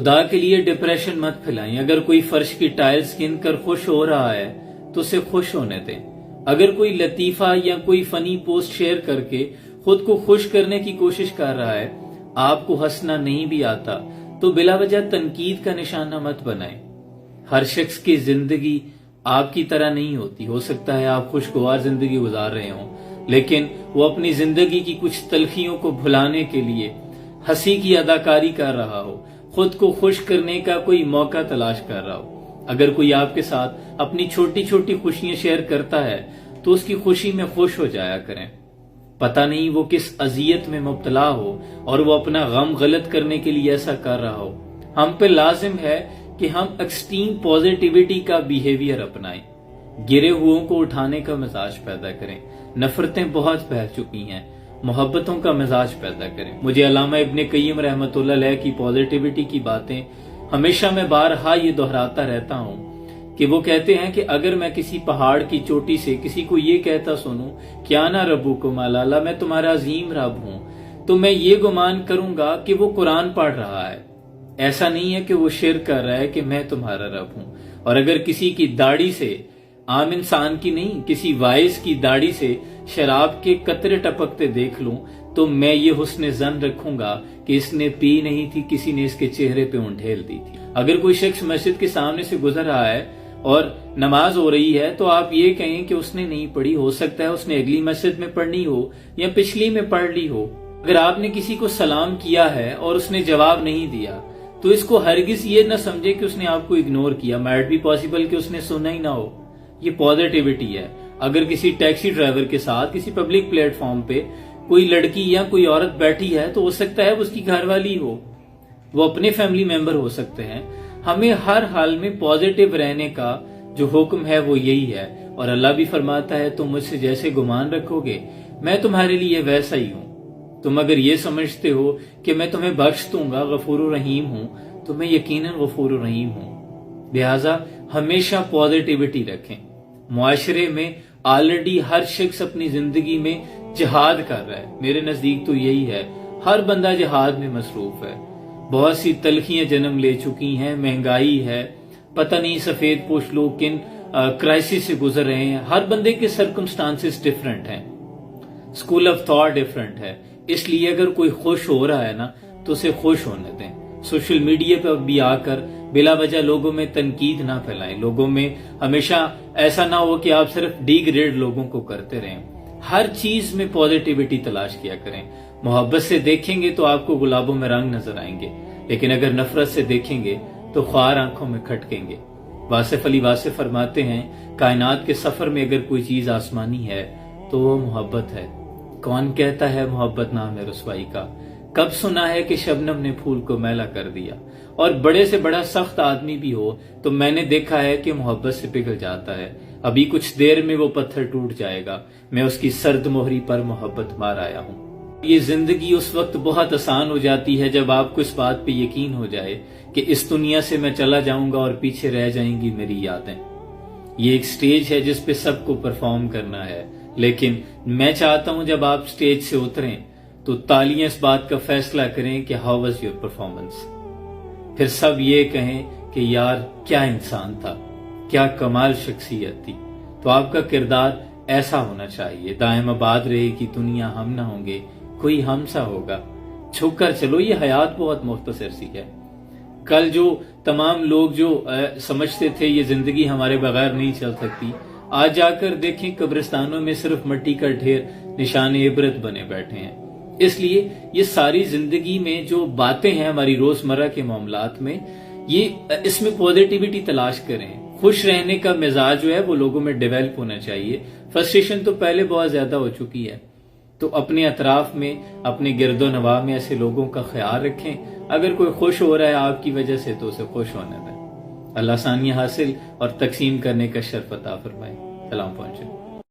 خدا کے لیے ڈپریشن مت پھیلائیں. اگر کوئی فرش کی ٹائلز گن کر خوش ہو رہا ہے تو اسے خوش ہونے دیں. اگر کوئی لطیفہ یا کوئی فنی پوسٹ شیئر کر کے خود کو خوش کرنے کی کوشش کر رہا ہے، آپ کو ہنسنا نہیں بھی آتا تو بلا وجہ تنقید کا نشانہ مت بنائیں. ہر شخص کی زندگی آپ کی طرح نہیں ہوتی. ہو سکتا ہے آپ خوشگوار زندگی گزار رہے ہوں، لیکن وہ اپنی زندگی کی کچھ تلخیوں کو بھلانے کے لیے ہنسی کی اداکاری کر رہا ہو، خود کو خوش کرنے کا کوئی موقع تلاش کر رہا ہو. اگر کوئی آپ کے ساتھ اپنی چھوٹی چھوٹی خوشیاں شیئر کرتا ہے تو اس کی خوشی میں خوش ہو جایا کریں. پتہ نہیں وہ کس اذیت میں مبتلا ہو اور وہ اپنا غم غلط کرنے کے لیے ایسا کر رہا ہو. ہم پہ لازم ہے کہ ہم ایکسٹریم پازیٹیوٹی کا بیہیویئر اپنائیں. گرے ہوئوں کو اٹھانے کا مزاج پیدا کریں. نفرتیں بہت بہہ چکی ہیں، محبتوں کا مزاج پیدا کریں. مجھے علامہ ابن قیم رحمۃ اللہ علیہ کی پازیٹیوٹی کی باتیں ہمیشہ میں بارہا یہ دہراتا رہتا ہوں کہ وہ کہتے ہیں کہ اگر میں کسی پہاڑ کی چوٹی سے کسی کو یہ کہتا سنوں کیا نہ ربکم اللہ، میں تمہارا عظیم رب ہوں، تو میں یہ گمان کروں گا کہ وہ قرآن پڑھ رہا ہے. ایسا نہیں ہے کہ وہ شرک کر رہا ہے کہ میں تمہارا رب ہوں. اور اگر کسی کی داڑھی سے، عام انسان کی نہیں، کسی وائس کی داڑھی سے شراب کے قطرے ٹپکتے دیکھ لوں تو میں یہ حسن ظن رکھوں گا کہ اس نے پی نہیں تھی، کسی نے اس کے چہرے پہ انڈھیل دی تھی. اگر کوئی شخص مسجد کے سامنے سے گزر رہا ہے اور نماز ہو رہی ہے تو آپ یہ کہیں کہ اس نے نہیں پڑھی. ہو سکتا ہے اس نے اگلی مسجد میں پڑھنی ہو یا پچھلی میں پڑھ لی ہو. اگر آپ نے کسی کو سلام کیا ہے اور اس نے جواب نہیں دیا تو اس کو ہرگز یہ نہ سمجھے کہ اس نے آپ کو اگنور کیا. مائٹ بھی پاسبل کہ اس نے سنا ہی نہ ہو. یہ پازیٹیوٹی ہے. اگر کسی ٹیکسی ڈرائیور کے ساتھ کسی پبلک پلیٹ فارم پہ کوئی لڑکی یا کوئی عورت بیٹھی ہے تو ہو سکتا ہے اس کی گھر والی ہو، وہ اپنے فیملی ممبر ہو سکتے ہیں. ہمیں ہر حال میں پازیٹیو رہنے کا جو حکم ہے وہ یہی ہے. اور اللہ بھی فرماتا ہے تم مجھ سے جیسے گمان رکھو گے میں تمہارے لیے ویسا ہی ہوں. تم اگر یہ سمجھتے ہو کہ میں تمہیں بخش دوں گا، غفور الرحیم ہوں، تو میں یقیناً غفور الرحیم ہوں. لہٰذا ہمیشہ پازیٹیوٹی رکھیں. معاشرے میں آلریڈی ہر شخص اپنی زندگی میں جہاد کر رہا ہے. میرے نزدیک تو یہی ہے، ہر بندہ جہاد میں مصروف ہے. بہت سی تلخیاں جنم لے چکی ہیں، مہنگائی ہے، پتہ نہیں سفید پوش لوگ کن کرائسس سے گزر رہے ہیں. ہر بندے کے سرکمسٹانسز ڈیفرنٹ ہیں، اسکول آف تھاٹ ڈیفرنٹ ہے. اس لیے اگر کوئی خوش ہو رہا ہے نا تو اسے خوش ہونے دیں. سوشل میڈیا پہ بھی آ کر بلا وجہ لوگوں میں تنقید نہ پھیلائیں. لوگوں میں ہمیشہ ایسا نہ ہو کہ آپ صرف ڈی گریڈ لوگوں کو کرتے رہیں. ہر چیز میں پازیٹیوٹی تلاش کیا کریں. محبت سے دیکھیں گے تو آپ کو گلابوں میں رنگ نظر آئیں گے، لیکن اگر نفرت سے دیکھیں گے تو خوار آنکھوں میں کھٹکیں گے. واصف علی واصف فرماتے ہیں کائنات کے سفر میں اگر کوئی چیز آسمانی ہے تو وہ محبت ہے. کون کہتا ہے محبت نام ہے رسوائی کا؟ کب سنا ہے کہ شبنم نے پھول کو میلا کر دیا؟ اور بڑے سے بڑا سخت آدمی بھی ہو تو میں نے دیکھا ہے کہ محبت سے پگھل جاتا ہے. ابھی کچھ دیر میں وہ پتھر ٹوٹ جائے گا. میں اس کی سرد مہری پر محبت مار آیا ہوں. یہ زندگی اس وقت بہت آسان ہو جاتی ہے جب آپ کو اس بات پہ یقین ہو جائے کہ اس دنیا سے میں چلا جاؤں گا اور پیچھے رہ جائیں گی میری یادیں. یہ ایک سٹیج ہے جس پہ سب کو پرفارم کرنا ہے، لیکن میں چاہتا ہوں جب آپ سٹیج سے اتریں تو تالیاں اس بات کا فیصلہ کریں کہ ہاؤ واز یور پرفارمنس. پھر سب یہ کہیں کہ یار کیا انسان تھا، کیا کمال شخصیت تھی. تو آپ کا کردار ایسا ہونا چاہیے. دائم آباد رہے گی دنیا، ہم نہ ہوں گے کوئی ہم سا ہوگا. چھپ کر چلو. یہ حیات بہت مختصر سی ہے. کل جو تمام لوگ جو سمجھتے تھے یہ زندگی ہمارے بغیر نہیں چل سکتی، آج جا کر دیکھیں قبرستانوں میں صرف مٹی کا ڈھیر نشان عبرت بنے بیٹھے ہیں. اس لیے یہ ساری زندگی میں جو باتیں ہیں ہماری روزمرہ کے معاملات میں، یہ اس میں پازیٹیوٹی تلاش کریں. خوش رہنے کا مزاج جو ہے وہ لوگوں میں ڈیولپ ہونا چاہیے. فرسٹریشن تو پہلے بہت زیادہ ہو چکی ہے، تو اپنے اطراف میں، اپنے گرد و نواح میں ایسے لوگوں کا خیال رکھیں. اگر کوئی خوش ہو رہا ہے آپ کی وجہ سے تو اسے خوش ہونے دیں. اللہ آسانیاں حاصل اور تقسیم کرنے کا شرف عطا فرمائے. سلام پہنچے.